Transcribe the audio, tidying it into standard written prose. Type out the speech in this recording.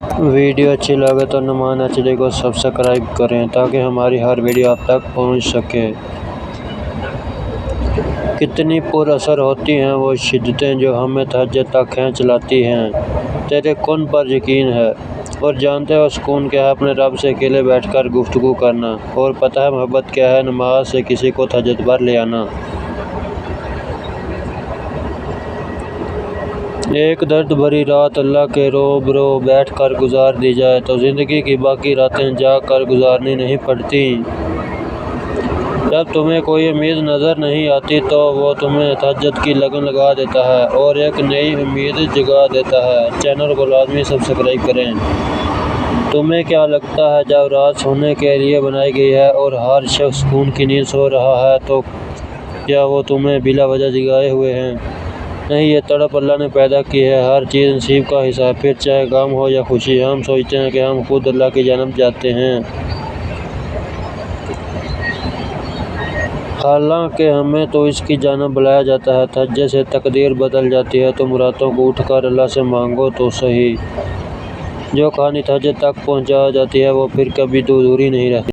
Video اچھی لگے تو نعمان HD کو سبسکرائب کریں تاکہ ہماری ہر ویڈیو آپ تک پہنچ سکے۔ کتنی پر اثر ہوتی ہیں وہ شدتیں جو ہمیں تہجد تک کھینچ لاتی ہیں۔ تیرے کن پر یقین ہے اور جانتے ہو سکون کیا ہے اپنے رب سے اکیلے بیٹھ کر گفتگو کرنا، اور پتہ ہے محبت کیا ہے نماز سے کسی کو تہجد پر لے آنا۔ ایک درد بھری رات اللہ کے روبرو بیٹھ کر گزار دی جائے تو زندگی کی باقی راتیں جاگ کر گزارنی نہیں پڑتی۔ جب تمہیں کوئی امید نظر نہیں آتی تو وہ تمہیں تہجد کی لگن لگا دیتا ہے اور ایک نئی امید جگا دیتا ہے۔ چینل کو لازمی سبسکرائب کریں۔ تمہیں کیا لگتا ہے جب رات سونے کے لیے بنائی گئی ہے اور ہر شخص سکون کی نیند سو رہا ہے تو کیا وہ تمہیں بلا وجہ جگائے ہوئے ہیں؟ نہیں، یہ تڑپ اللہ نے پیدا کی ہے۔ ہر چیز نصیب کا حصہ ہے، پھر چاہے غم ہو یا خوشی۔ ہم سوچتے ہیں کہ ہم خود اللہ کی جانب جاتے ہیں، حالانکہ ہمیں تو اس کی جانب بلایا جاتا ہے۔ تہجد سے تقدیر بدل جاتی ہے تو مرادوں کو اٹھ کر اللہ سے مانگو تو صحیح۔ جو کہانی تہجد تک پہنچا جاتی ہے وہ پھر کبھی ادھوری نہیں رہتی۔